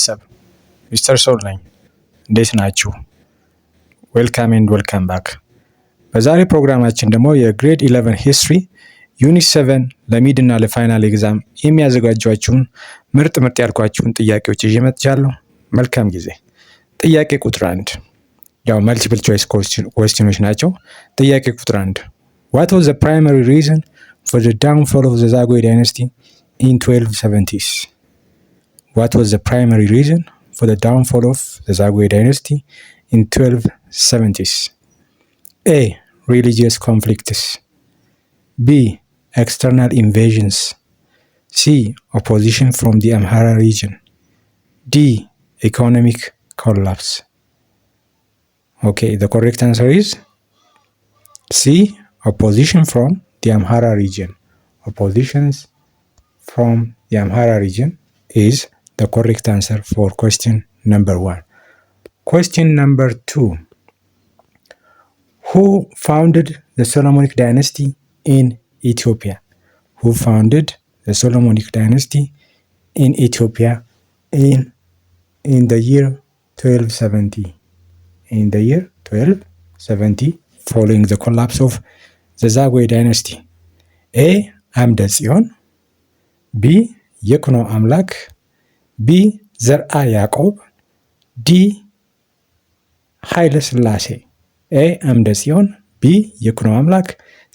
ቤተሰብ ሚስተር ሶል ነኝ። እንዴት ናችሁ? ዌልካም ኤንድ ዌልካም ባክ። በዛሬ ፕሮግራማችን ደግሞ የግሬድ 11 ሂስትሪ ዩኒት 7 ለሚድ እና ለፋይናል ኤግዛም የሚያዘጋጇችሁን ምርጥ ያልኳችሁን ጥያቄዎች ይዤ መጥቻለሁ። መልካም ጊዜ። ጥያቄ ቁጥር 1 ያው መልቲፕል ቾይስ ኩዌስችኖች ናቸው። ጥያቄ ቁጥር 1 What was the primary reason for the downfall of the Zagwe dynasty in 1270s? What was the primary reason for the downfall of the Zagwe dynasty in 1270s? A. Religious conflicts. B. External invasions. C. Opposition from the Amhara region. D. Economic collapse. Okay, the correct answer is C. Opposition from the Amhara region. Oppositions from the Amhara region is the correct answer for question number 1. Question number 2. Who founded the Solomonic dynasty in Ethiopia? Who founded the Solomonic dynasty in Ethiopia in the year 1270? In the year 1270, following the collapse of the Zagwe dynasty. A. አምደ ጽዮን B. ይኩኖ አምላክ B. ዘርአ ያዕቆብ D. ኃይለ ሥላሴ A. አምደ ጽዮን B. ይኩኖ አምላክ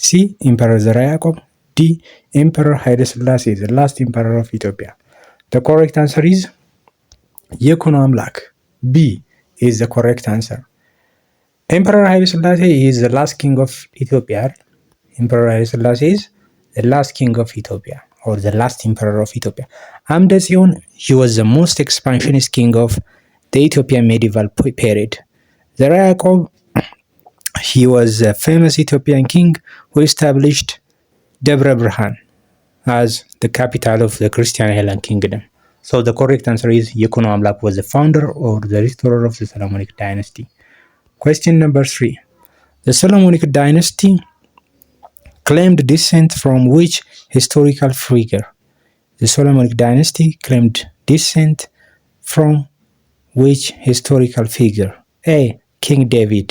C. ኢምፐረር ዘርአ ያዕቆብ D. ኢምፐረር ኃይለ ሥላሴ the last emperor of Ethiopia. The correct answer is ይኩኖ አምላክ B is the correct answer. Emperor Haile Selassie is the last king of Ethiopia. Emperor Haile Selassie is the last king of Ethiopia, or the last emperor of Ethiopia. Amde Sion, he was the most expansionist king of the Ethiopian medieval period. Zerah Yaakov, he was a famous Ethiopian king who established Debre Birhan as the capital of the Christian Hellenic kingdom. So the correct answer is Yekuno Amlak was the founder or the restorer of the Solomonic dynasty. Question number 3. The Solomonic dynasty claimed descent from which historical figure? The Solomonic dynasty claimed descent from which historical figure? A. King David.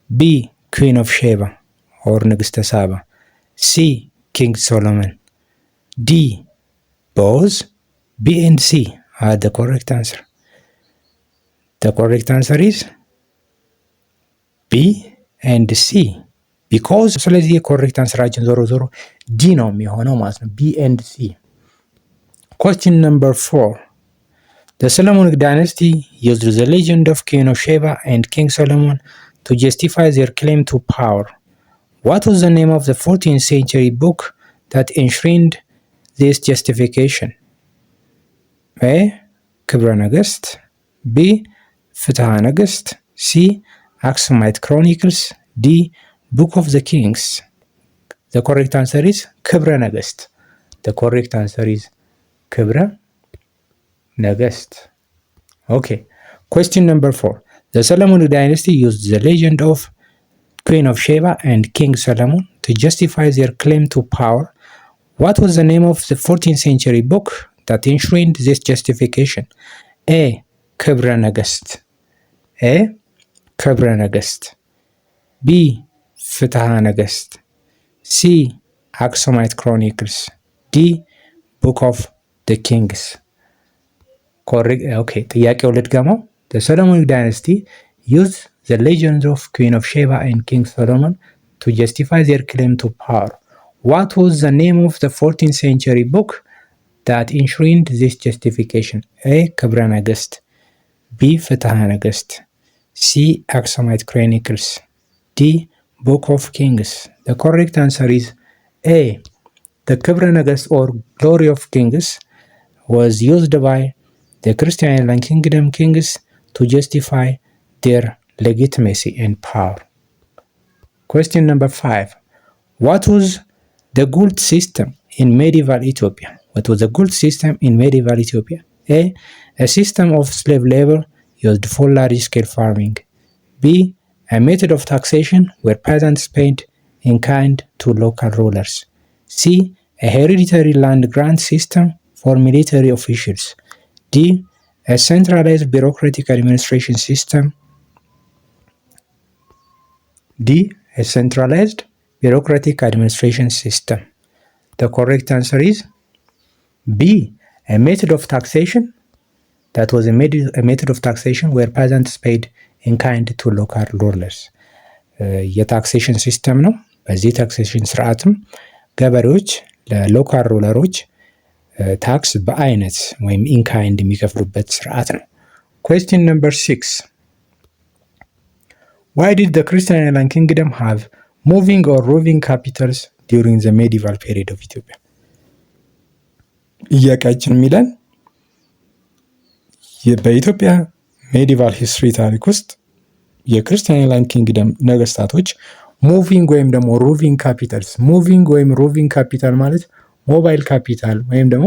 B. Queen of Sheba or Nagista Saba. C. King Solomon. D. Both. B and C are the correct answer. The correct answer is B and C. Because ስለዚህ የኮሬክት አንሰራችን ዞሮ ዲ ነው የሚሆነው ማለት ነው። B and C. Question number 4. The Solomonic dynasty used the legend of Queen of Sheba and King Solomon to justify their claim to power. What was the name of the 14th century book that enshrined this justification? A. ክብረ ነገሥት B. ፍትሐ ነገሥት C. Aksumite Chronicles D. Book of the Kings. The correct answer is ክብረ ነገሥት. The correct answer is ክብረ ነገሥት. Okay. Question number 4. The Solomonic dynasty used the legend of Queen of Sheba and King Solomon to justify their claim to power. What was the name of the 14th century book that enshrined this justification? A. ክብረ ነገሥት A. ክብረ ነገሥት B. ፍትሐ ነገሥት C. Aksumite Chronicles D. Book of the Kings. Correct. Okay, ጥያቄው ልድገመው. The Solomonic dynasty used the legend of Queen of Sheba and King Solomon to justify their claim to power. What was the name of the 14th century book that enshrined this justification? A. ክብረ ነገሥት B. ፍትሐ ነገሥት C. Aksumite Chronicles D. Book of Kings. The correct answer is A. The ክብረ ነገሥት or Glory of Kings was used by the Christian Kingdom kings to justify their legitimacy and power. Question number 5. What was the Gult system in medieval Ethiopia? What was the Gult system in medieval Ethiopia? A. A system of slave labor used for large-scale farming. B. A method of taxation where peasants paid in kind to local rulers. C. A hereditary land grant system for military officials. D. A centralized bureaucratic administration system. D. A centralized bureaucratic administration system. The correct answer is B. A method of taxation. That was a method of taxation where peasants paid in kind to local rulers. የታክሴሽን ሲስተም ነው። በዚህ ታክሴሽን ስርዓትም ገበሬዎች ለሎካል ሩለሮች ታክስ በአይነት ወይም ኢንካይንድ የሚከፍሉበት ስርዓት ነው። Question number 6. Why did the Christian Island Kingdom have moving or roving capitals during the medieval period of Ethiopia? ጥያቄያችን የሚለን በኢትዮጵያ ሜዲቫል ሂስትሪ ታሪክ ውስጥ የክርስቲያን አይላንድ ኪንግደም ነገስታቶች ሙቪንግ ወይም ደግሞ ሮቪንግ ካፒታልስ። ሙቪንግ ወይም ሮቪንግ ካፒታል ማለት ሞባይል ካፒታል ወይም ደግሞ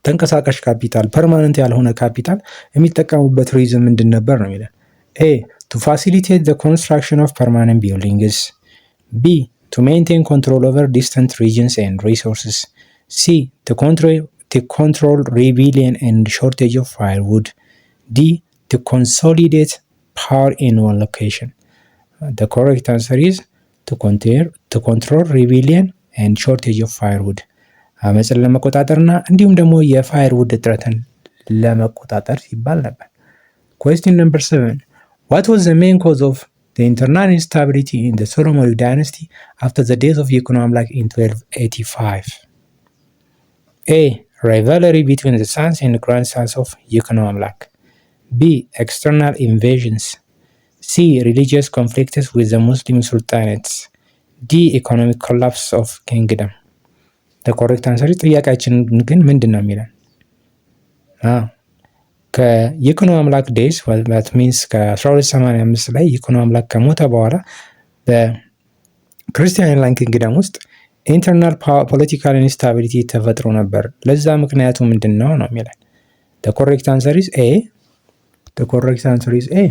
ተንቀሳቃሽ ካፒታል፣ ፐርማነንት ያልሆነ ካፒታል የሚጠቀሙበት ሪዝን ምንድን ነበር ነው የሚለን። ኤ ቱ ፋሲሊቴት ዘ ኮንስትራክሽን ኦፍ ፐርማነንት ቢልዲንግስ። ቢ ቱ ሜንቴን ኮንትሮል ኦቨር ዲስተንት ሪጅንስ ኤንድ ሪሶርስስ። ሲ ቱ control rebellion and shortage of firewood. D. To consolidate power in one location. The correct answer is to control rebellion and shortage of firewood. አመፅን ለመቆጣጠርና እንዲሁም ደግሞ የፋየርውድ እጥረትን ለመቆጣጠር ሲባል ነበር። Question number 7. What was the main cause of the internal instability in the Solomonic dynasty after the death of Yekune Amlak in 1285? A. Rivalry between the sons and grandsons of Yekune Amlak. B. External invasions. C. Religious conflicts with the Muslim sultanates. D. Economic collapse of kingdom. The correct answer is ጥያቄያችን ግን ምንድን ነው የሚለን? ከይኩኖ አምላክ ዴይስ that means ከ1285 ላይ ይኩኖ አምላክ ከሞተ በኋላ በክርስቲያን አይላንድ ኪንግደም ውስጥ ኢንተርናል ፖለቲካል ኢንስታቢሊቲ ተፈጥሮ ነበር። ለዛ ምክንያቱ ምንድን ነው ነው የሚለን። The correct answer is A. The correct answer is A.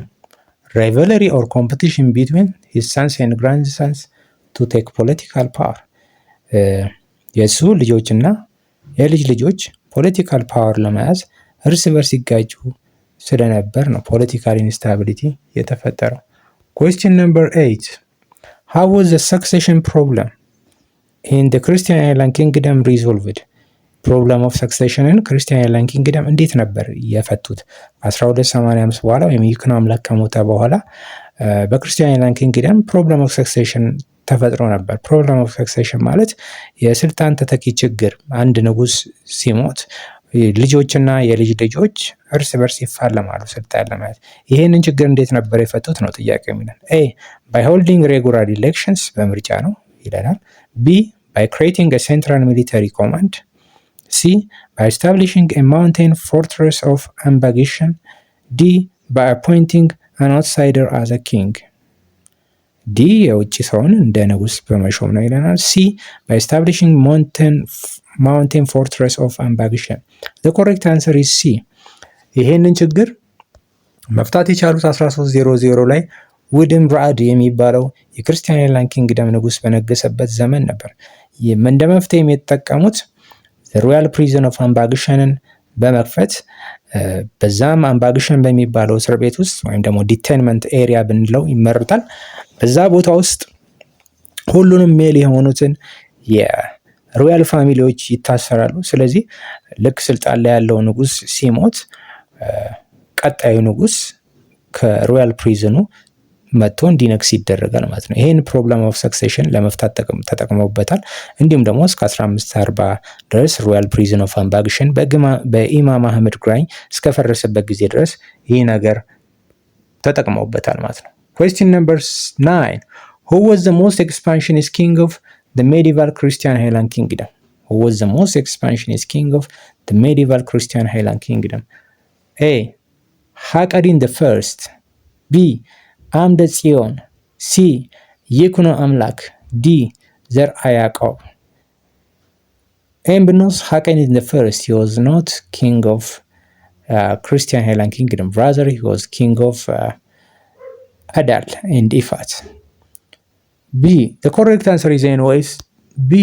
Rivalry or competition between his sons and grandsons to take political power. የእሱ ልጆችና የልጅ ልጆች ፖለቲካል ፓወር ለመያዝ እርስ በርስ ሲጋጩ ስለነበር ነው ፖለቲካል ኢንስታቢሊቲ የተፈጠረው። Question number 8. How was the succession problem in the Christian Island Kingdom resolved? ፕሮብለም ኦፍ ሰክሴሽንን ክርስቲያን አይላንድ ኪንግደም እንዴት ነበር የፈቱት? 1285 በኋላ ወይም ይኩኖ አምላክ ከሞተ በኋላ በክርስቲያን አይላንድ ኪንግደም ፕሮብለም ኦፍ ሰክሴሽን ተፈጥሮ ነበር። ፕሮብለም ኦፍ ሰክሴሽን ማለት የስልጣን ተተኪ ችግር። አንድ ንጉስ ሲሞት ልጆችና የልጅ ልጆች እርስ በርስ ይፋለማሉ ስልጣን ለመያዝ። ይሄንን ችግር እንዴት ነበር የፈቱት ነው ጥያቄ የሚለን። ኤ ባይ ሆልዲንግ ሬጉላር ኢሌክሽንስ፣ በምርጫ ነው ይለናል። ቢ ባይ ክሬቲንግ አ ሴንትራል ሚሊተሪ ኮማንድ። C. By establishing a mountain fortress of Ambagishan. D. By appointing an outsider as a king. D. የውጭ ሰውን እንደ ንጉስ በመሾም ነው ይለናል። C. By establishing mountain fortress of Ambagishan. The correct answer is C. ይሄንን ችግር መፍታት የቻሉት 1300 ላይ ውድም ራዕድ የሚባለው የክርስቲያን አይላንድ ኪንግደም ንጉስ በነገሰበት ዘመን ነበር። እንደ መፍትሄ የተጠቀሙት ሮያል ፕሪዝን ኦፍ አምባግሸንን በመክፈት በዛም አምባግሸን በሚባለው እስር ቤት ውስጥ ወይም ደግሞ ዲቴንመንት ኤሪያ ብንለው ይመረጣል። በዛ ቦታ ውስጥ ሁሉንም ሜል የሆኑትን የሮያል ፋሚሊዎች ይታሰራሉ። ስለዚህ ልክ ስልጣን ላይ ያለው ንጉስ ሲሞት ቀጣዩ ንጉስ ከሮያል ፕሪዝኑ መጥቶ እንዲነግስ ይደረጋል ማለት ነው። ይሄን ፕሮብለም ኦፍ ሰክሴሽን ለመፍታት ተጠቅመውበታል። እንዲሁም ደግሞ እስከ 1540 ድረስ ሮያል ፕሪዝን ኦፍ አምባግሸን በኢማም አህመድ ግራኝ እስከፈረሰበት ጊዜ ድረስ ይህ ነገር ተጠቅመውበታል ማለት ነው። Question number 9. Who was the most expansionist king of the medieval Christian Highland Kingdom? Who was the most expansionist king of the medieval Christian Highland Kingdom? A. Hakadin the First. B. አምደ ጽዮን። ሲ ይኩኖ አምላክ። ዲ ዘርዓ ያዕቆብ። ኤም ብንወስድ ሀቀኒን the first, he was not king of Christian Highland Kingdom, rather he was king of Adal and Ifat. B. The correct answer is anyways B.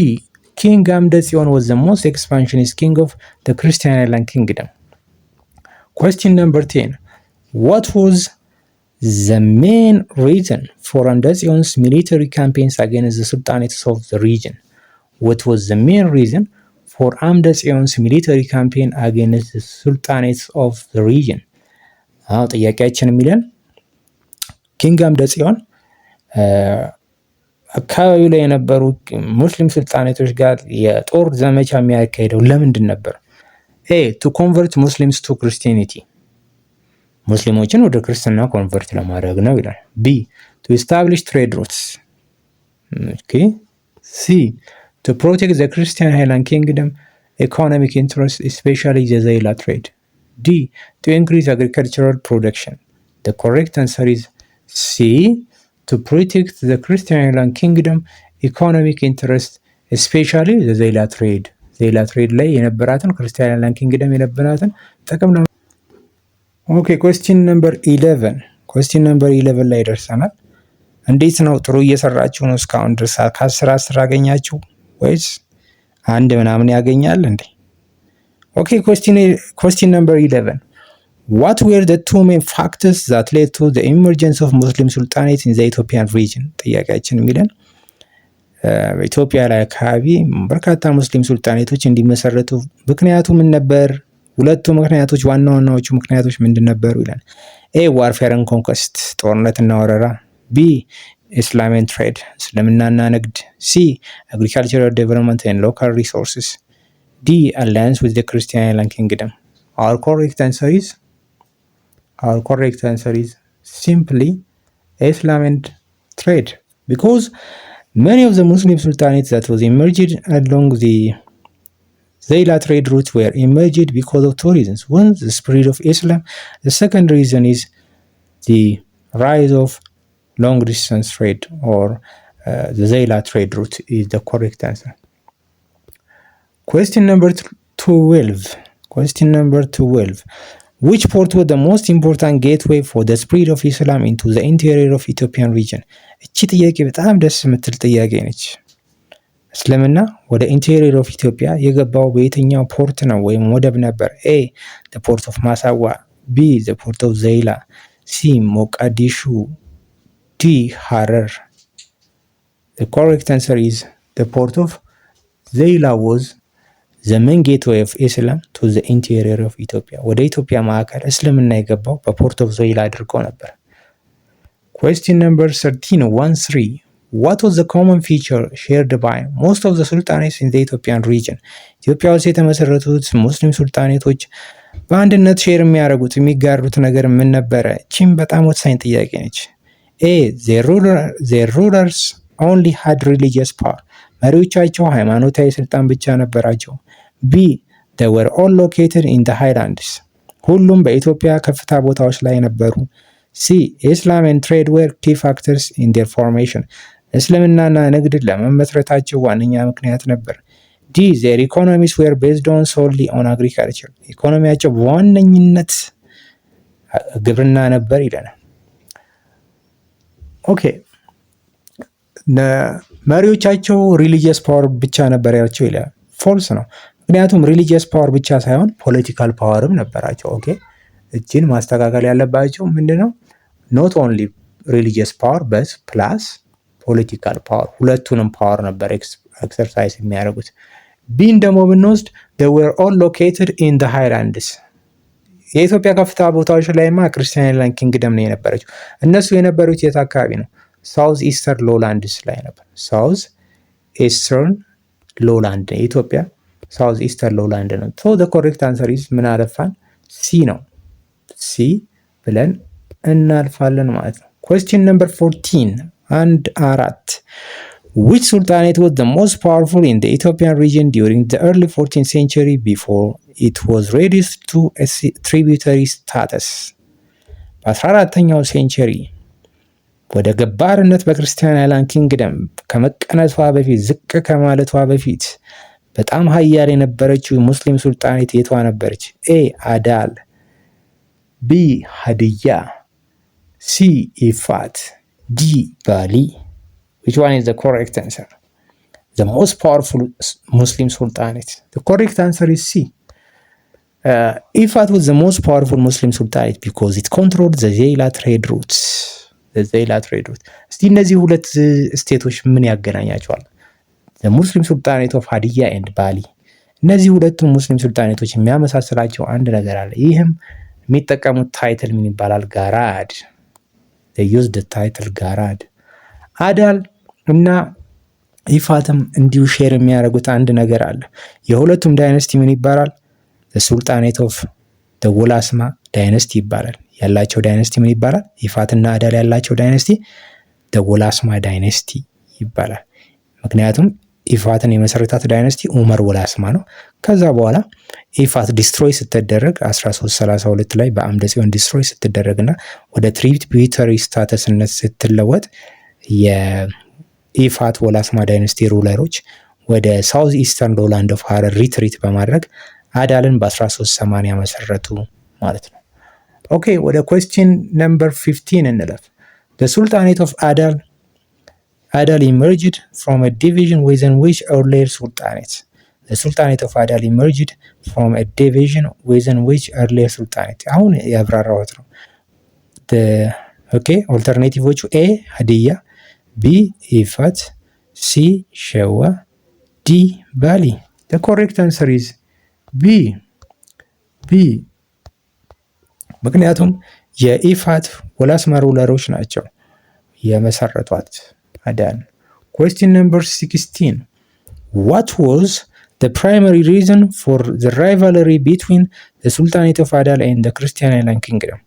King አምደ ጽዮን was the most expansionist king of the Christian Highland Kingdom. Question number 10. What was the main reason for Amda Tzion's military campaigns against the sultanates of the region? What was the main reason for Amda Tzion's military campaign against the sultanates of the region? ጥያቄያችን የሚለን ኪንግ አምደ ጽዮን አካባቢው ላይ የነበሩ ሙስሊም ሱልጣኔቶች ጋር የጦር ዘመቻ የሚያካሄደው ለምንድን ነበር? ኤ ቱ ኮንቨርት ሙስሊምስ ቱ ክርስቲያኒቲ ሙስሊሞችን ወደ ክርስትና ኮንቨርት ለማድረግ ነው ይላል። ቢ ቱ ኤስታብሊሽ ትሬድ ሩትስ። ኦኬ። ሲ ቱ ፕሮቴክት ዘ ክርስቲያን ሃይላንድ ኪንግደም ኢኮኖሚክ ኢንትረስት ስፔሻሊ ዘ ዘይላ ትሬድ። ዲ ቱ ኢንክሪዝ አግሪካልቸራል ፕሮዳክሽን። ዘ ኮሬክት አንሰር ኢዝ ሲ to protect the Christian Island Kingdom economic interest especially the ዘይላ ትሬድ ዘይላ ትሬድ ላይ የነበራትን ክርስቲያን አይላንድ ኪንግደም የነበራትን ጥቅም ነው። ኦኬ question number 11 question number 11 ላይ ደርሰናል። እንዴት ነው ጥሩ እየሰራችሁ ነው እስካሁን ድረስ? ከ10 10 አገኛችሁ ወይስ አንድ ምናምን ያገኛል እንዴ? ኦኬ question number 11. What were the two main factors that led to the emergence of Muslim sultanates in the Ethiopian region? ጥያቄያችን የሚለን በኢትዮጵያ ላይ አካባቢ በርካታ ሙስሊም ሱልጣኔቶች እንዲመሰረቱ ምክንያቱ ምን ነበር? ሁለቱ ምክንያቶች ዋና ዋናዎቹ ምክንያቶች ምንድን ነበሩ ይላል። ኤ ዋርፌር ኤንድ ኮንኮስት ጦርነትና ወረራ። ቢ ኢስላም ኤንድ ትሬድ እስልምናና ንግድ። ሲ አግሪካልቸራል ዴቨሎፕመንት ኤንድ ሎካል ሪሶርስስ። ዲ አላያንስ ዊዝ ዘ ክርስቲያን አይላንድ ኪንግደም። Our correct answer is simply Islam and trade, because many of the Muslim sultanates that was emerged along the Zayla trade route were emerged because of two reasons. One, the spread of Islam. The second reason is the rise of long distance trade, or the Zayla trade route is the correct answer. Question number 12. Which port was the most important gateway for the spread of Islam into the interior of Ethiopian region? እቺ ጥያቄ በጣም ደስ የምትል ጥያቄ ነች። እስልምና ወደ ኢንቴሪየር ኦፍ ኢትዮጵያ የገባው በየትኛው ፖርት ነው ወይም ወደብ ነበር? ኤ the port of ማሳዋ፣ ቢ the port of ዘይላ፣ ሲ ሞቃዲሹ፣ ዲ ሐረር። The correct answer is the port of ዘይላ was the main gateway of Islam to the interior of Ethiopia. ወደ ኢትዮጵያ ማዕከል እስልምና የገባው በፖርት ኦፍ ዘይላ አድርጎ ነበር። Question number 13. What was the common feature shared by most of the sultanates in the Ethiopian region? ኢትዮጵያ ውስጥ የተመሰረቱት ሙስሊም ሱልጣኔቶች በአንድነት ሼር የሚያደርጉት የሚጋሩት ነገር ምን ነበረ? ቺም በጣም ወሳኝ ጥያቄ ነች። ኤ their rulers only had religious power. መሪዎቻቸው ሃይማኖታዊ ስልጣን ብቻ ነበራቸው። ቢ they were all located in the highlands. ሁሉም በኢትዮጵያ ከፍታ ቦታዎች ላይ ነበሩ። ሲ Islam and trade were key factors in their formation. እስልምናና ንግድ ለመመስረታቸው ዋነኛ ምክንያት ነበር። ዲ their economies were based on solely on agriculture. ኢኮኖሚያቸው በዋነኝነት ግብርና ነበር ይለናል። ኦኬ መሪዎቻቸው ሪሊጂየስ ፓወር ብቻ ነበር ያላቸው ይላል። ፎልስ ነው። ምክንያቱም ሪሊጂየስ ፓወር ብቻ ሳይሆን ፖለቲካል ፓወርም ነበራቸው። ኦኬ እችን ማስተካከል ያለባቸው ምንድነው? ኖት ኦንሊ ሪሊጂየስ ፓወር በት ፕላስ ፖለቲካል ፓወር፣ ሁለቱንም ፓወር ነበር ኤክሰርሳይዝ የሚያደርጉት። ቢን ደግሞ ብንወስድ they were all located in the highlands. የኢትዮጵያ ከፍታ ቦታዎች ላይማ ክርስቲያን አይላንድ ኪንግደም ነው የነበረችው። እነሱ የነበሩት የት አካባቢ ነው? ሳውዝ ኢስተርን ሎላንድስ ላይ ነበር። ሳውዝ ኢስተርን ሎላንድ የኢትዮጵያ ሳውዝ ኢስተርን ሎላንድ ነው። ሶ the correct answer is ምን አለፋን? ሲ ነው። ሲ ብለን እናልፋለን ማለት ነው። Question number 14. Which sultanate was the most powerful in the Ethiopian region during the early 14th century before it was reduced to a tributary status? በ14ኛው ሴንቸሪ ወደ ገባርነት በክርስቲያን አይላንድ ኪንግደም ከመቀነቷ በፊት ዝቅ ከማለቷ በፊት በጣም ሀያል የነበረችው ሙስሊም ሱልጣኔት የቷ ነበረች? ኤ አዳል፣ ቢ ሀዲያ፣ ሲ ኢፋት፣ ዲ ባሊ። which one is the correct answer? The most powerful Muslim sultanate. The correct answer is C. ኢፋት was the most powerful Muslim sultanate because it controlled the Zayla trade routes. እስቲ እነዚህ ሁለት ስቴቶች ምን ያገናኛቸዋል? the Muslim Sultanate of Hadiyya and Bali። እነዚህ ሁለቱም ሙስሊም ሱልጣኔቶች የሚያመሳስላቸው አንድ ነገር አለ። ይህም የሚጠቀሙት ታይትል ምን ይባላል? ጋራድ። they used the title ጋራድ። አዳል እና ኢፋትም እንዲሁ ሼር የሚያደርጉት አንድ ነገር አለ። የሁለቱም ዳይነስቲ ምን ይባላል? ሱልጣኔት ኦፍ ወላስማ ዳይነስቲ ይባላል። ያላቸው ዳይነስቲ ምን ይባላል? ኢፋትና አዳል ያላቸው ዳይነስቲ ወላስማ ዳይነስቲ ይባላል። ምክንያቱም ኢፋትን የመሰረታት ዳይነስቲ ኡመር ወላስማ ነው። ከዛ በኋላ ኢፋት ዲስትሮይ ስትደረግ 1332 ላይ በአምደ ጽዮን ዲስትሮይ ስትደረግና ወደ ትሪቢዩተሪ ስታተስነት ስትለወጥ የኢፋት ወላስማ ዳይነስቲ ሩለሮች ወደ ሳውዝ ኢስተርን ሎላንድ ኦፍ ሀረር ሪትሪት በማድረግ አዳልን በ1380 መሰረቱ ማለት ነው። ኦኬ ወደ ኩዌስችን ነምበር 15 እንለፍ። the sultanate of Adal emerged from a division within which earlier sultanates. the sultanate of Adal emerged from a division within which earlier sultanates አሁን ያብራራሁት ነው። ኦኬ ኦልተርኔቲቮቹ ኤ ሀዲያ፣ ቢ ኢፋት፣ ሲ ሸዋ፣ ዲ ባሊ። the correct answer is ቢ ምክንያቱም የኢፋት ወላስማ ሩለሮች ናቸው የመሰረቷት አዳል። question number 16 what was the primary reason for the rivalry between the sultanate of Adal and the Christian Island kingdom?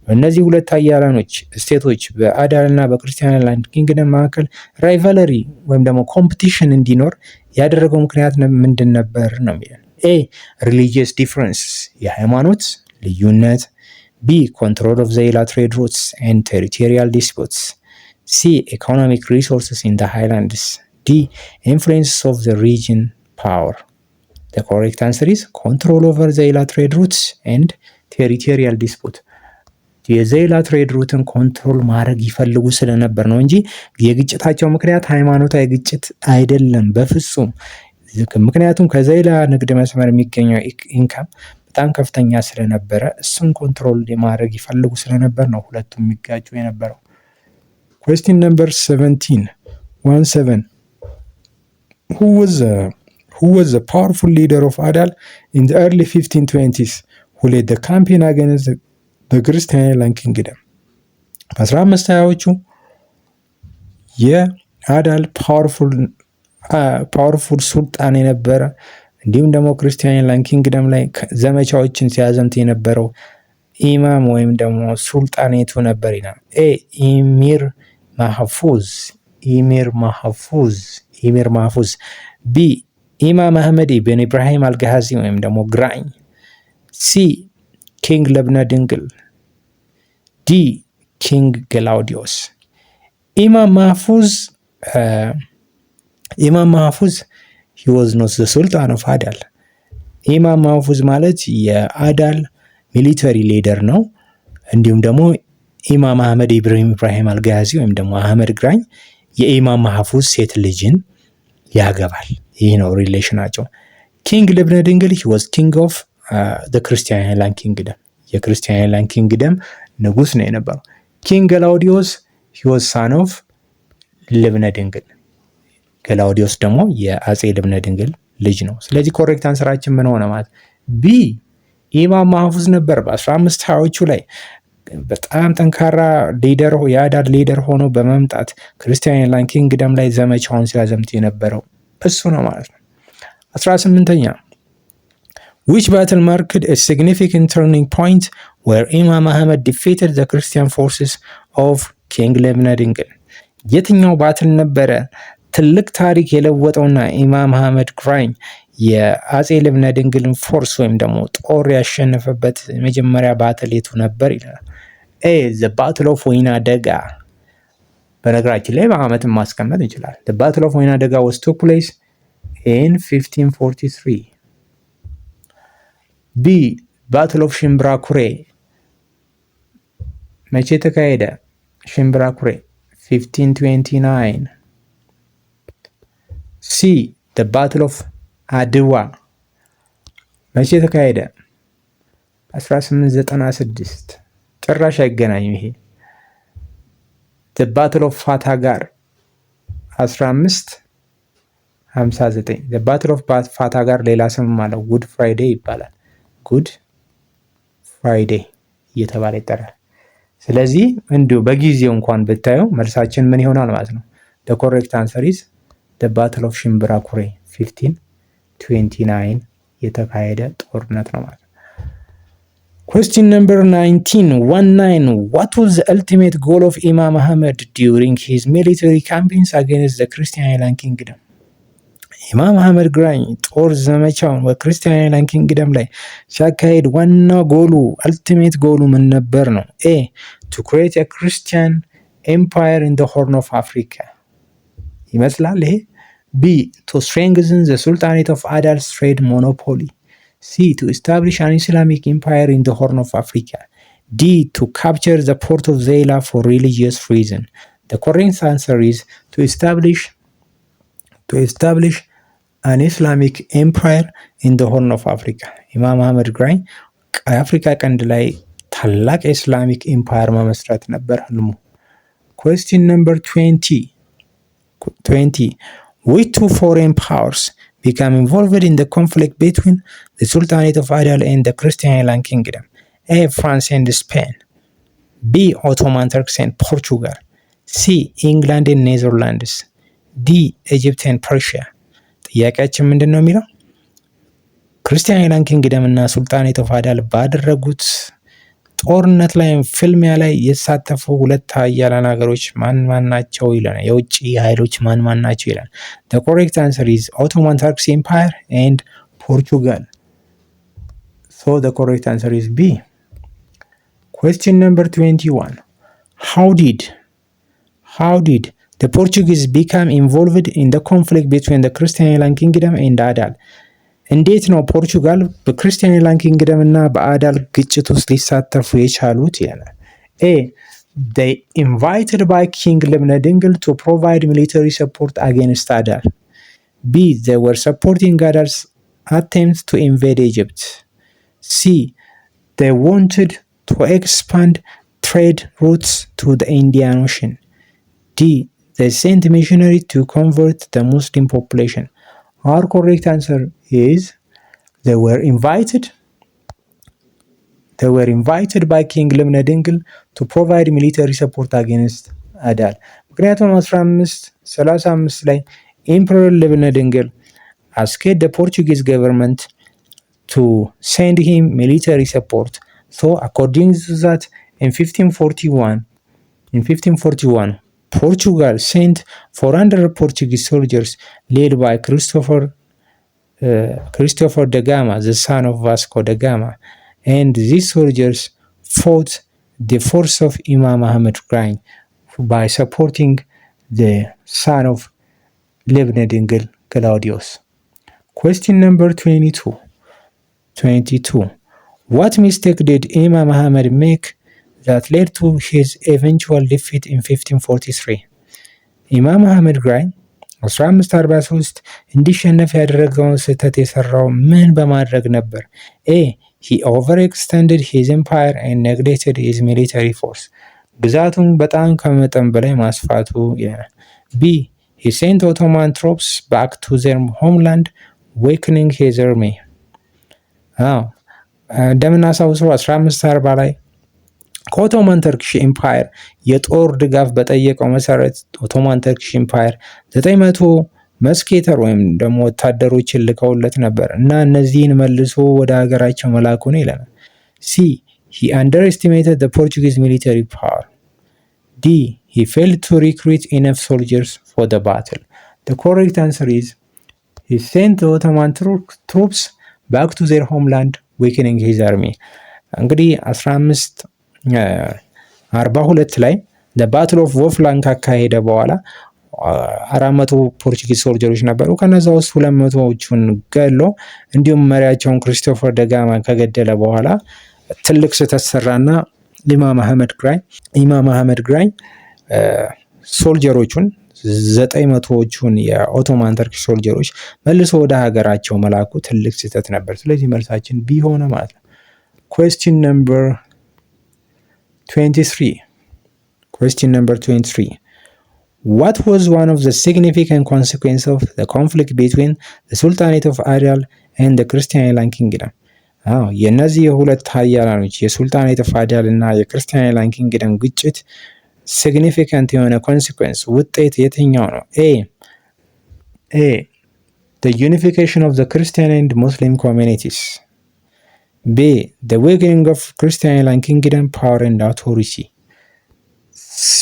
እነዚህ ሁለት ሀያላኖች ስቴቶች በአዳል እና በክርስቲያን አይላንድ ኪንግደም መካከል ራይቫለሪ ወይም ደግሞ ኮምፒቲሽን እንዲኖር ያደረገው ምክንያት ምንድን ነበር ነው የሚለው። ኤ ሪሊጂየስ ዲፍረንስ የሃይማኖት ልዩነት፣ ቢ ኮንትሮል ኦፍ ዘይላ ትሬድ ሩትስ ኤንድ ቴሪቶሪያል ዲስፑትስ፣ ሲ ኢኮኖሚክ ሪሶርስስ ኢን ዘ ሃይላንድስ፣ ዲ ኢንፍሉዌንስ ኦፍ ዘ ሪጅን ፓወር። ዘ ኮሬክት አንሰር ኢዝ ኮንትሮል ኦቨር ዘይላ ትሬድ ሩትስ ኤንድ ቴሪቶሪያል ዲስፑት። የዘይላ ትሬድ ሩትን ኮንትሮል ማድረግ ይፈልጉ ስለነበር ነው እንጂ የግጭታቸው ምክንያት ሃይማኖታዊ ግጭት አይደለም በፍጹም። ምክንያቱም ከዘይላ ንግድ መስመር የሚገኘው ኢንካም በጣም ከፍተኛ ስለነበረ እሱን ኮንትሮል የማድረግ ይፈልጉ ስለነበር ነው ሁለቱም የሚጋጩ የነበረው። question number 17 who was the powerful leader of Adal in the early 1520s who led the campaign against the Christian Island kingdom? በ1520ዎቹ የአዳል ፓወርፉል ሱልጣን የነበረ እንዲሁም ደግሞ ክርስቲያን አይላንድ ኪንግደም ላይ ዘመቻዎችን ሲያዘምት የነበረው ኢማም ወይም ደግሞ ሱልጣኔቱ ነበር ይላል። ኤ ኢሚር ማህፉዝ፣ ቢ ኢማም አህመድ ኢብን ኢብራሂም አልጋዚ ወይም ደግሞ ግራኝ፣ ሲ ኪንግ ለብነ ድንግል፣ ዲ ኪንግ ገላውዲዮስ። ኢማም ማህፉዝ he was not the sultan of Adal። ኢማም ማህፉዝ ማለት የአዳል ሚሊተሪ ሊደር ነው። እንዲሁም ደግሞ ኢማም አህመድ ኢብራሂም አልጋዚ ወይም ደግሞ አህመድ ግራኝ የኢማም ማህፉዝ ሴት ልጅን ያገባል። ይህ ነው ሪሌሽናቸው። ኪንግ ልብነ ድንግል he was king of the Christian Island kingdom። የክርስቲያን አይላንድ ኪንግደም ንጉስ ነው የነበረው። ኪንግ ገላውዲዮስ he was son of ልብነ ድንግል። ገላውዲዮስ ደግሞ የአጼ ልብነ ድንግል ልጅ ነው። ስለዚህ ኮሬክት አንሰራችን ምን ሆነ ማለት ቢ ኢማም ማህፉዝ ነበር። በ1520ዎቹ ላይ በጣም ጠንካራ ሊደር የአዳል ሊደር ሆኖ በመምጣት ክርስቲያን አይላንድ ኪንግደም ላይ ዘመቻውን ሲያዘምት የነበረው እሱ ነው ማለት ነው። 18ኛ which battle marked a significant turning point where Imam Ahmed defeated the Christian forces of King ልብነ ድንግል? የትኛው ባትል ነበረ ትልቅ ታሪክ የለወጠውና ኢማም አህመድ ግራኝ የአጼ ልብነ ድንግልን ፎርስ ወይም ደግሞ ጦር ያሸነፈበት የመጀመሪያ ባትል የቱ ነበር ይላል። ኤ the battle of ወይና ደጋ። በነገራችን ላይ በአመትን ማስቀመጥ ይችላል። the battle of ወይና ደጋ was took place in 1543። ቢ battle of ሽምብራ ኩሬ መቼ ተካሄደ? ሽምብራ ኩሬ 1529። ሲ the battle of አድዋ መቼ ተካሄደ? 1896 ጭራሽ አይገናኝም ይሄ። the battle of ፋታጋር 1559 the battle of ፋታጋር ሌላ ስም አለው ጉድ ፍራይዴ ይባላል። ጉድ ፍራይዴ እየተባለ ይጠራል። ስለዚህ እንዲሁ በጊዜው እንኳን ብታየው መልሳችን ምን ይሆናል ማለት ነው? the correct answer is the battle of ሽምብራ ኩሬ 1529 የተካሄደ ጦርነት ነው ማለት ነው። Question number 19. What was the ultimate goal of Imam Ahmad during his military campaigns against the Christian Island Kingdom? ኢማም አህመድ ግራኝ ጦር ዘመቻውን በክርስቲያን አይላንድ ኪንግደም ላይ ሲያካሄድ ዋና ጎሉ አልቲሜት ጎሉ ምን ነበር ነው? A. To create a Christian empire in the Horn of Africa ይመስላል ይሄ። B. To strengthen the Sultanate of Adal's trade monopoly. C. To establish an Islamic empire in the Horn of Africa. D. To capture the port of Zeila for religious reason. The correct answer is to establish an Islamic empire in the Horn of Africa. ኢማም አህመድ ግራኝ አፍሪካ ቀንድ ላይ ታላቅ ኢስላሚክ ኤምፓየር መመስረት ነበር ህልሙ። Question number 20. Which two foreign powers became involved in the conflict between the Sultanate of Adal and the Christian Island Kingdom? A. France and Spain. B. Ottoman Turks and Portugal. C. England and Netherlands. D. Egypt and Persia. ጥያቄያችን ምንድን ነው የሚለው? ክርስቲያን አይላንድ ኪንግደም እና ሱልጣኔት ኦፍ አዳል ባደረጉት ጦርነት ላይ ፍልሚያ ላይ የተሳተፉ ሁለት ኃያላን ሀገሮች ማን ናቸው ይለናል። የውጭ ኃይሎች ማን ናቸው ይላል። the correct answer is Ottoman Turks Empire and Portugal. So the correct answer is B. Question number 21. How did the Portuguese become involved in the conflict between the Christian Island Kingdom and Adal? እንዴት ነው ፖርቹጋል በክርስቲያን አይላንድ ኪንግደም እና በአዳል ግጭት ውስጥ ሊሳተፉ የቻሉት ይላል። A. They invited by King Lebna Dingle to provide military support against Adal. B. They were supporting Adal's attempts to invade Egypt. C. They wanted to expand trade routes to the Indian Ocean. D. They sent missionaries to convert the Muslim population. Our correct answer is they were invited by King Lebna Dingle to provide military support against Adal. ምክንያቱም 1535 ላይ Emperor Lebna Dingle asked the Portuguese government to send him military support. So according to that, in 1541 Portugal sent 400 Portuguese soldiers led by Christopher da Gama, the son of Vasco da Gama, and these soldiers fought the force of Imam Ahmad Graኝ by supporting the son of Lebna Dingle, Claudius. Question number 22. What mistake did Imam Ahmad make that led to his eventual defeat in 1543? ኢማም አህመድ ግራኝ 1543 እንዲሸነፍ ያደረገውን ስህተት የሰራው ምን በማድረግ ነበር? A. He overextended his empire and neglected his military force. ግዛቱን በጣም ከመጠን በላይ ማስፋቱ ይላል። B. He sent Ottoman troops back to their homeland, weakening his army. እንደምናስታውሰው 1540 ላይ ከኦቶማን ተርኪሽ ኤምፓየር የጦር ድጋፍ በጠየቀው መሰረት ኦቶማን ተርኪሽ ኤምፓየር 900 መስኬተር ወይም ደግሞ ወታደሮችን ልከውለት ነበር እና እነዚህን መልሶ ወደ ሀገራቸው መላኩ ነው ይለናል። C. He underestimated the Portuguese military power. D. He failed to recruit enough soldiers for the battle. The correct answer is he sent the Ottoman troops back to their homeland, weakening his army. እንግዲህ 1542 ላይ ባትል ኦፍ ቮፍላን ካካሄደ በኋላ 400 ፖርቹጊዝ ሶልጀሮች ነበሩ። ከነዛ ውስጥ 200ዎቹን ገሎ እንዲሁም መሪያቸውን ክሪስቶፈር ደጋማን ከገደለ በኋላ ትልቅ ስህተት ሰራና ኢማም አህመድ ግራኝ ሶልጀሮቹን 900ዎቹን የኦቶማን ተርኪሽ ሶልጀሮች መልሶ ወደ ሀገራቸው መላኩ ትልቅ ስህተት ነበር። ስለዚህ መልሳችን ቢ ሆነ ማለት ነው። Question number 23. Question number 23. What was one of the significant consequences of the conflict between the Sultanate of Adal and the Christian Island Kingdom? የእነዚህ የሁለት ሀያላኖች የሱልጣኔት ኦፍ አዳል እና የክርስቲያን አይላንድ ኪንግደም ግጭት ሲግኒፊካንት የሆነ ኮንሲኩዌንስ ውጤት የትኛው ነው? A. The unification of the Christian and Muslim communities. B. The weakening of Christian Island Kingdom power and authority. C.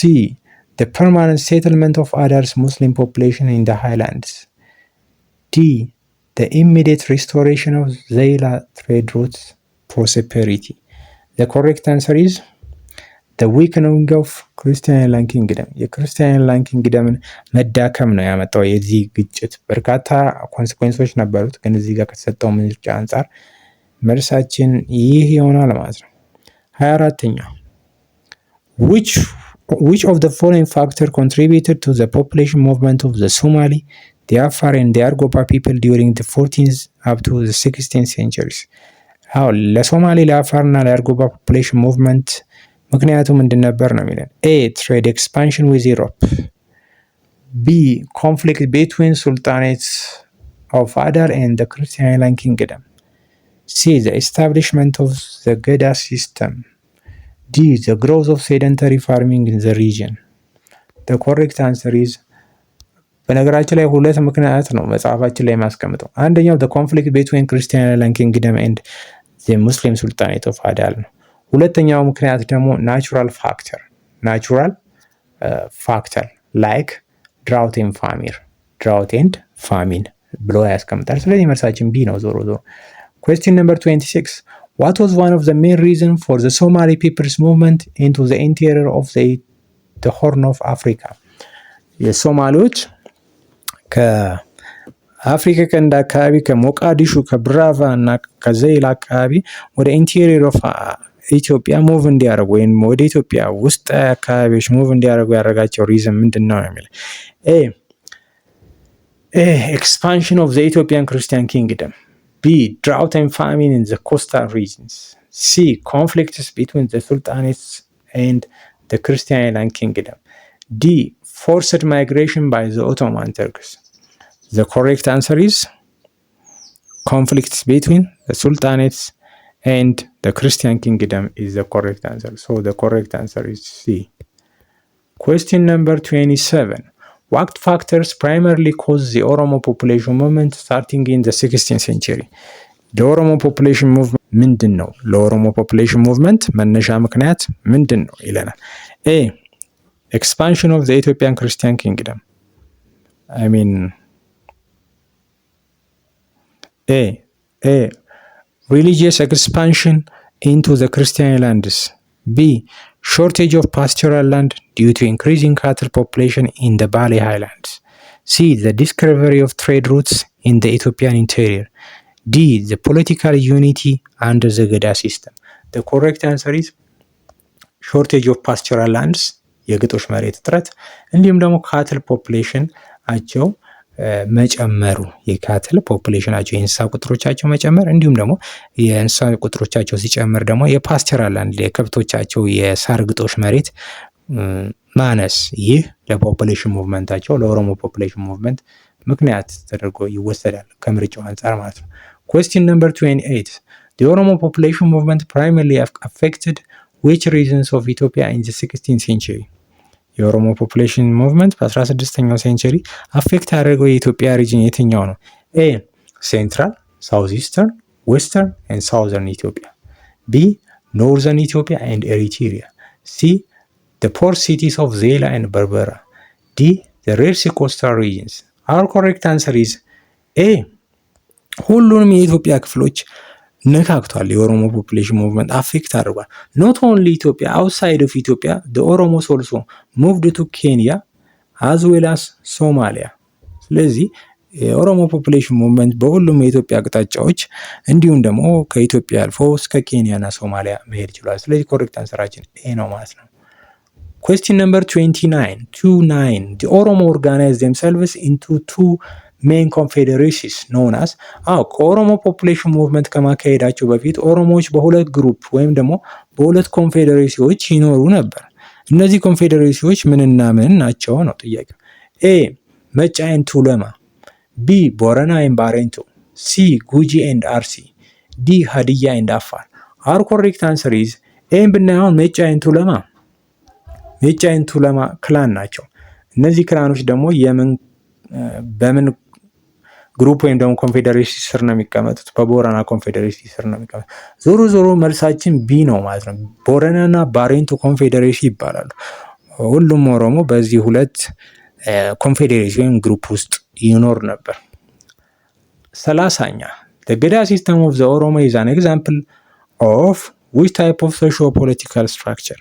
The permanent settlement of Adal's Muslim population in the highlands. D. The immediate restoration of Zayla trade routes prosperity. The correct answer is the weakening of Christian Island Kingdom. የክርስቲያን አይላንድ ኪንግደምን መዳከም ነው ያመጣው የዚህ ግጭት። በርካታ ኮንሲኩዌንሶች ነበሩት፣ ግን እዚህ ጋር ከተሰጠው ምርጫ አንጻር መልሳችን ይህ ይሆናል ማለት ነው። 24ኛ which of the following factor contributed to the population movement of the Somali, the Afar and the Argoba people during the 14th up to the 16th centuries? ለሶማሌ ለአፋርና ለአርጎባ ፖፑሌሽን ሙቭመንት ምክንያቱ ምንድን ነበር ነው የሚለን። A. Trade expansion with Europe. B. Conflict between sultanates of Adal and the Christian Island Kingdom. C. The establishment of the Geda system. D. The growth of sedentary farming in the region. The correct answer is በነገራችን ላይ ሁለት ምክንያት ነው መጽሐፋችን ላይ ማስቀምጠው። አንደኛው the conflict between Christian Island Kingdom and the Muslim Sultanate of Adal ነው። ሁለተኛው ምክንያት ደግሞ ናቹራል ፋክተር ላይክ ድራውት ኤንድ ፋሚን ብሎ ያስቀምጣል። ስለዚህ መልሳችን ቢ ነው ዞሮ ዞሮ። Question number 26. What was one of the main reasons for the Somali people's movement into the interior of the Horn of Africa? የሶማሌዎች ከአፍሪካ ቀንድ አካባቢ ከሞቃዲሹ ከብራቫ እና ከዘይላ አካባቢ ወደ ኢንቴሪየር ኦፍ ኢትዮጵያ ሙቭ እንዲያደርጉ ወይም ወደ ኢትዮጵያ ውስጥ አካባቢዎች ሙቭ እንዲያደርጉ ያደረጋቸው ሪዝን ምንድን ነው የሚል። A. Expansion of the Ethiopian Christian Kingdom. B. Drought and famine in the coastal regions. C. Conflicts between the sultanates and the Christian Island Kingdom. D. Forced migration by the Ottoman Turks. The correct answer is conflicts between the sultanates and the Christian Kingdom is the correct answer. So the correct answer is C. Question number 27. What factors primarily caused the Oromo population movement starting in the 16th century? The Oromo population movement ምንድን ነው? ለኦሮሞ population movement መነሻ ምክንያት ምንድን ነው ይለናል። A. Expansion of the Ethiopian Christian Kingdom. A. Religious expansion into the Christian lands. B. Shortage of pastoral land due to increasing cattle population in the Bali Highlands. C. The discovery of trade routes in the Ethiopian interior. D. The political unity under the Geda system. The correct answer is shortage of pastoral lands, የግጦሽ መሬት እጥረት፣ እንዲሁም ደግሞ ካትል ፖፑሌሽን አቸው መጨመሩ የካትል ፖፑሌሽናቸው የእንስሳ ቁጥሮቻቸው መጨመር እንዲሁም ደግሞ የእንስሳ ቁጥሮቻቸው ሲጨምር ደግሞ የፓስቸራል ላንድ የከብቶቻቸው የሳር ግጦሽ መሬት ማነስ፣ ይህ ለፖፑሌሽን ሙቭመንታቸው ለኦሮሞ ፖፑሌሽን ሙቭመንት ምክንያት ተደርጎ ይወሰዳል ከምርጫው አንጻር ማለት ነው። Question number 28. The Oromo population movement primarily affected which regions of Ethiopia in the 16th century? የኦሮሞ ፖፑሌሽን ሙቭመንት በ16ኛው ሴንቸሪ አፌክት ያደረገው የኢትዮጵያ ሪጅን የትኛው ነው? A. ሴንትራል፣ ሳውዝ ኢስተርን፣ ዌስተርን ኤንድ ሳውዘርን ኢትዮጵያ። B. ኖርዘርን ኢትዮጵያ ኤንድ ኤሪትሪያ። C. the port cities of Zela and Berbera. D. the Red Sea coastal regions. Our correct answer is A. ሁሉንም የኢትዮጵያ ክፍሎች ነካክቷል። የኦሮሞ ፖፑሌሽን ሙቭመንት አፌክት አድርጓል። ኖት ኦንሊ ኢትዮጵያ አውትሳይድ ኦፍ ኢትዮጵያ the Oromos also moved to Kenya as well as ሶማሊያ። ስለዚህ የኦሮሞ ፖፑሌሽን ሙቭመንት በሁሉም የኢትዮጵያ አቅጣጫዎች እንዲሁም ደግሞ ከኢትዮጵያ አልፎ እስከ ኬንያ እና ሶማሊያ መሄድ ችሏል። ስለዚህ ኮሬክት አንሰራችን ኤ ነው ማለት ነው። Question number 29. The Oromo organized themselves into two ሜን ኮንፌዴሬሲስ ኖናስ ከኦሮሞ ፖፑሌሽን ሙቭመንት ከማካሄዳቸው በፊት ኦሮሞዎች በሁለት ግሩፕ ወይም ደግሞ በሁለት ኮንፌዴሬሲዎች ይኖሩ ነበር። እነዚህ ኮንፌዴሬሲዎች ምንና ምን ናቸው ነው ጥያቄው። ኤ መጫ ኤንድ ቱለማ፣ ቢ ቦረና ኤንድ ባሬንቱ፣ ሲ ጉጂ ኤንድ አርሲ፣ ዲ ሀዲያ ኤንድ አፋር። አር ኮሬክት አንሰር ኢዝ ኤን ብናየውን መጫ ኤንድ ቱለማ ሜጫ ኤንድ ቱለማ ክላን ናቸው። እነዚህ ክላኖች ደግሞ በምን ግሩፕ ወይም ደግሞ ኮንፌዴሬሲ ስር ነው የሚቀመጡት? በቦረና ኮንፌዴሬሲ ስር ነው የሚቀመጡት። ዞሮ መልሳችን ቢ ነው ማለት ነው። ቦረናና ባሬንቱ ኮንፌዴሬሲ ይባላሉ። ሁሉም ኦሮሞ በዚህ ሁለት ኮንፌዴሬሲ ወይም ግሩፕ ውስጥ ይኖር ነበር። 30ኛ the Geda system of the Oromo is an example of which type of socio-political structure?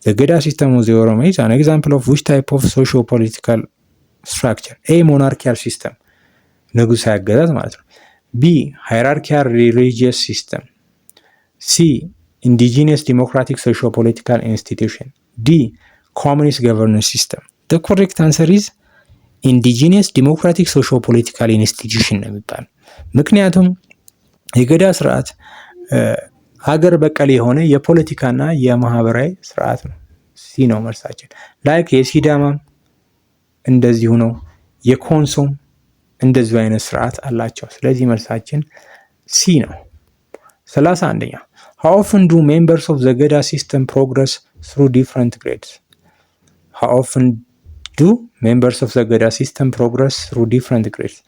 The Geda system of the Oromo is an example of which type of socio-political structure? A monarchical system, ንጉሳዊ አገዛዝ ማለት ነው። ቢ hierarchical religious system፣ ሲ indigenous democratic socio-political institution፣ ዲ communist governance system። The correct answer is indigenous democratic socio-political institution ነው የሚባለው። ምክንያቱም የገዳ ስርዓት ሀገር በቀል የሆነ የፖለቲካና የማህበራዊ ስርዓት ነው። ሲ ነው መልሳችን። ላይክ የሲዳማም እንደዚሁ ነው፣ የኮንሶም እንደዚሁ አይነት ስርዓት አላቸው። ስለዚህ መልሳችን ሲ ነው። 31ኛ how often do members of the Geda system progress through different grades? How often do members of the Geda system progress through different grades?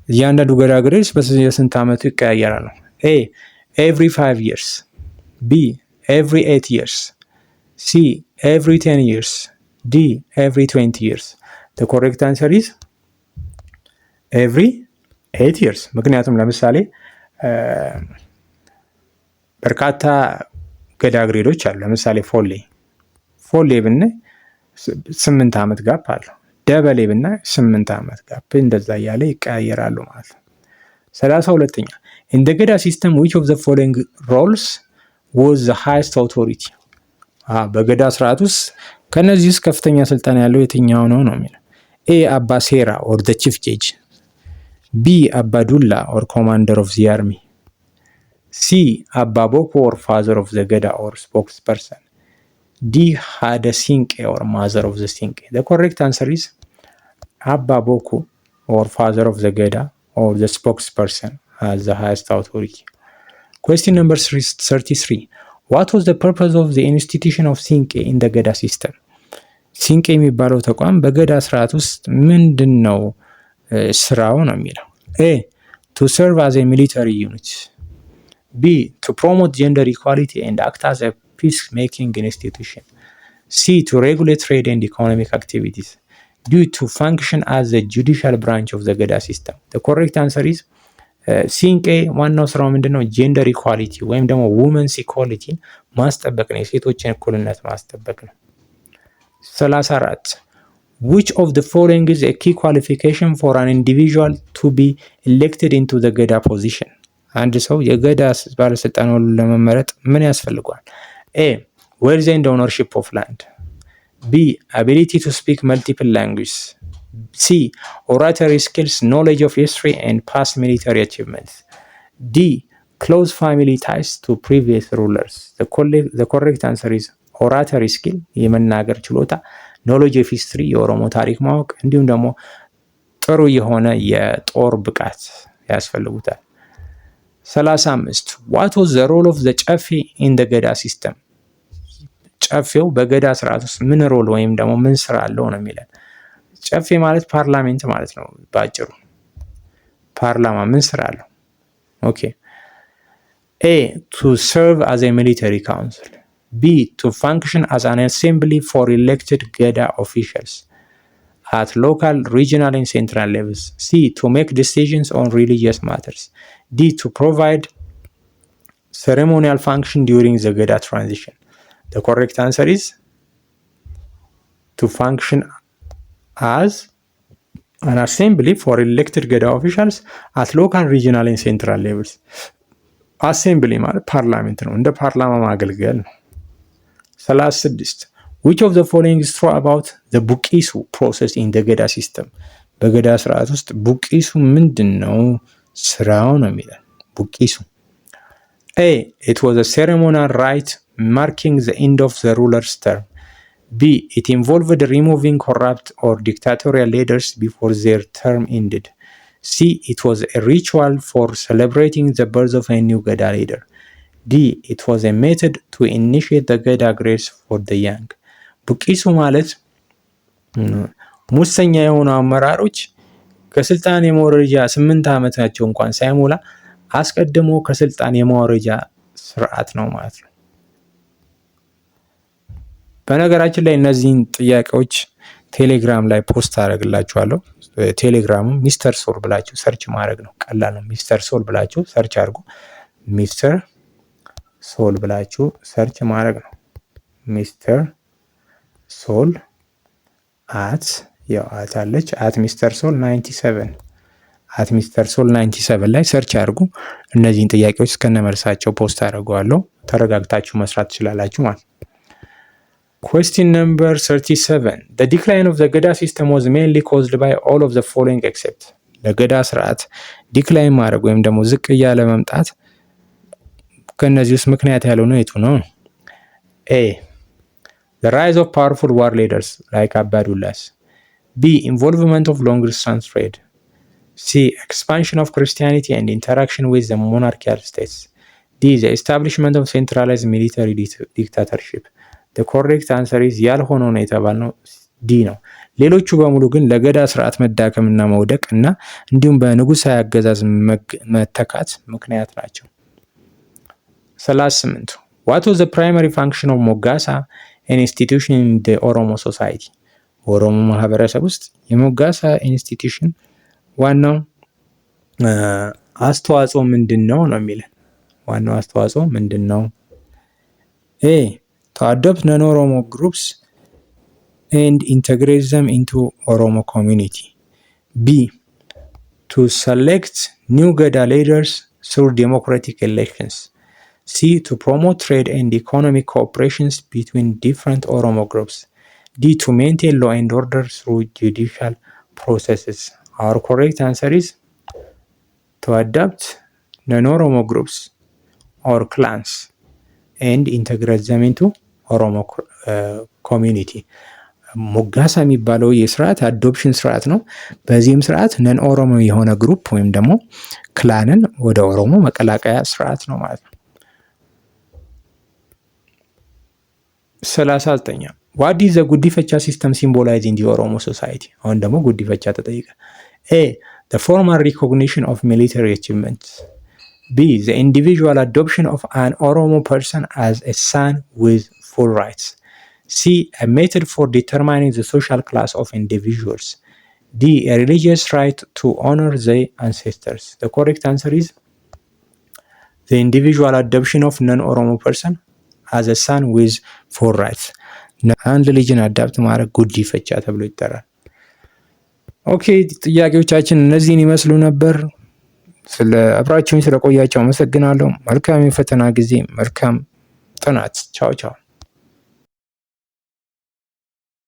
እያንዳንዱ ገዳ ግሬድስ በስንት ዓመቱ ይቀያየራል ነው። ኤ every 5 years፣ B every 8 years፣ C every 10 years፣ D every 20 years። The correct answer is every 8 years። ምክንያቱም ለምሳሌ በርካታ ገዳ ግሬዶች አሉ። ለምሳሌ ፎሌ ብናይ 8 ዓመት ጋፕ አለው። ደበሌ ብናይ 8 ዓመት ጋፕ፣ እንደዛ እያለ ይቀያየራሉ ማለት ነው። 32ኛ in the Geda system which of the following roles was the highest authority? በገዳ ስርዓት ውስጥ ከነዚህ ውስጥ ከፍተኛ ስልጣን ያለው የትኛው ነው የሚለው። ኤ አባ ሴራ or the chief judge፣ ቢ አባ ዱላ or commander of the army፣ ሲ አባ ቦኮ or father of the Geda or spokesperson፣ ዲ ሀደ ሲንቄ or mother of the Sinke። The correct answer is አባ ቦኮ or father of the Geda or the spokesperson as the highest authority። Question number 33. What was the purpose of the institution of Sinke in the Geda system? ሲንቄ የሚባለው ተቋም በገዳ ስርዓት ውስጥ ምንድን ነው ስራው ነው የሚለው። ኤ to serve as a military unit፣ B to promote gender equality and act as a peace-making institution፣ C to regulate trade and economic activities፣ D to function as the judicial branch of the Geda system። The correct answer is ሲንቄ ዋናው ስራው ምንድነው? ጀንደር ኢኳሊቲ ወይም ደግሞ ውመንስ ኢኳሊቲን ማስጠበቅ ነው። የሴቶችን እኩልነት ማስጠበቅ ነው። 34 which of the following is a key qualification for an individual to be elected into the Geda position? አንድ ሰው የገዳ ባለስልጣን ሆኖ ለመመረጥ ምን ያስፈልገዋል? ኤ wealth and ownership of land፣ B ability to speak multiple languages፣ C oratory skills, knowledge of history and past military achievements፣ D close family ties to previous rulers። The correct answer is oratory skill የመናገር ችሎታ፣ knowledge of history የኦሮሞ ታሪክ ማወቅ፣ እንዲሁም ደግሞ ጥሩ የሆነ የጦር ብቃት ያስፈልጉታል። 35 what was the role of the ጨፌ in the Geda system? ጨፌው በገዳ ስርዓት ውስጥ ምን ሮል ወይም ደግሞ ምን ስራ አለው ነው የሚለን። ጨፌ ማለት ፓርላሜንት ማለት ነው። ባጭሩ ፓርላማ ምን ስራ አለው? ኦኬ ኤ to serve as a military council፣ B to function as an assembly for elected Geda officials at local, regional and central levels፣ C to make decisions on religious matters፣ D to provide ceremonial function during the Geda transition። The correct answer is to function as an assembly for elected Geda officials at local, regional and central levels። አሴምብሊ ማለት ፓርላሜንት ነው። እንደ ፓርላማ ማገልገል ነው። 36 which of the following is true about the Bukisu process in the Geda system? በገዳ ስርዓት ውስጥ ቡቂሱ ምንድን ነው ስራው ነው የሚለን። ቡቂሱ A. It was a ceremonial rite marking the end of the ruler's term. B. It involved removing corrupt or dictatorial leaders before their term ended. C. It was a ritual for celebrating the birth of a new Gada leader. D. It was a method to initiate the Gada grace for the young. ቡቂሱ ማለት ሙሰኛ የሆኑ አመራሮች ከስልጣን የመውረጃ 8 ዓመታቸው እንኳን ሳይሞላ አስቀድሞ ከስልጣን የማውረጃ ስርዓት ነው ማለት ነው። በነገራችን ላይ እነዚህን ጥያቄዎች ቴሌግራም ላይ ፖስት አደርግላችኋለሁ። ቴሌግራሙ ሚስተር ሶል ብላችሁ ሰርች ማድረግ ነው፣ ቀላል ነው። ሚስተር ሶል ብላችሁ ሰርች አድርጉ። ሚስተር ሶል ብላችሁ ሰርች ማድረግ ነው። ሚስተር ሶል አት አለች አት ሚስተር ሶል 97 አት ሚስተር ሶል 97 ላይ ሰርች አድርጉ። እነዚህን ጥያቄዎች እስከነመልሳቸው ፖስት አድርገዋለሁ። ተረጋግታችሁ መስራት ትችላላችሁ ማለት ነው። Question number 37. The decline of the Gada system was mainly caused by all of the following except. ለገዳ ስርዓት ዲክላይን ማድረግ ወይም ደግሞ ዝቅ እያለ መምጣት ከነዚህ ውስጥ ምክንያት ያለው ነው የቱ ነው? A. The rise of powerful war leaders like Abbadullas. B. Involvement of long distance trade. C. Expansion of Christianity and interaction with the monarchical states. D. The establishment of centralized military dictatorship. The correct answer is ያልሆነው ነው የተባልነው ዲ ነው። ሌሎቹ በሙሉ ግን ለገዳ ስርዓት መዳከምና መውደቅ እና እንዲሁም በንጉሳዊ አገዛዝ መተካት ምክንያት ናቸው። 38. What was the primary function of Mogasa, an institution in the Oromo society? በኦሮሞ ማህበረሰብ ውስጥ የሞጋሳ ኢንስቲትዩሽን ዋናው አስተዋጽኦ ምንድን ነው ነው የሚለን። ዋናው አስተዋጽኦ ምንድን ነው? A. To adopt non-Oromo groups and integrate them into Oromo community. B. To select new Gada leaders through democratic elections. C. To promote trade and economic cooperations between different Oromo groups. D. To maintain law and order through judicial processes. Our correct answer is to adopt non-Oromo groups or clans and integrate them into ኦሮሞ ኮሚኒቲ። ሞጋሳ የሚባለው የስርዓት አዶፕሽን ስርዓት ነው። በዚህም ስርዓት ነን ኦሮሞ የሆነ ግሩፕ ወይም ደግሞ ክላንን ወደ ኦሮሞ መቀላቀያ ስርዓት ነው ማለት ነው። 39. What is the ጉዲፈቻ ሲስተም ሲምቦላይዝ ኢን ዲ ኦሮሞ ሶሳይቲ? አሁን ደግሞ ጉዲፈቻ ተጠይቀ። A. The formal recognition of military achievements. B. The individual adoption of an Oromo person as a son with full rights. C. A method for determining the social class of individuals. D. A religious right to honor their ancestors. The correct answer is the individual adoption of non-Oromo person as a son with full rights. አንድ ልጅን አዳፕት ማድረግ ጉዲፈቻ ተብሎ ይጠራል። ኦኬ፣ ጥያቄዎቻችን እነዚህን ይመስሉ ነበር። ስለ አብራችሁኝ ስለቆያችሁ አመሰግናለሁ። መልካም የፈተና ጊዜ፣ መልካም ጥናት። ቻው ቻው።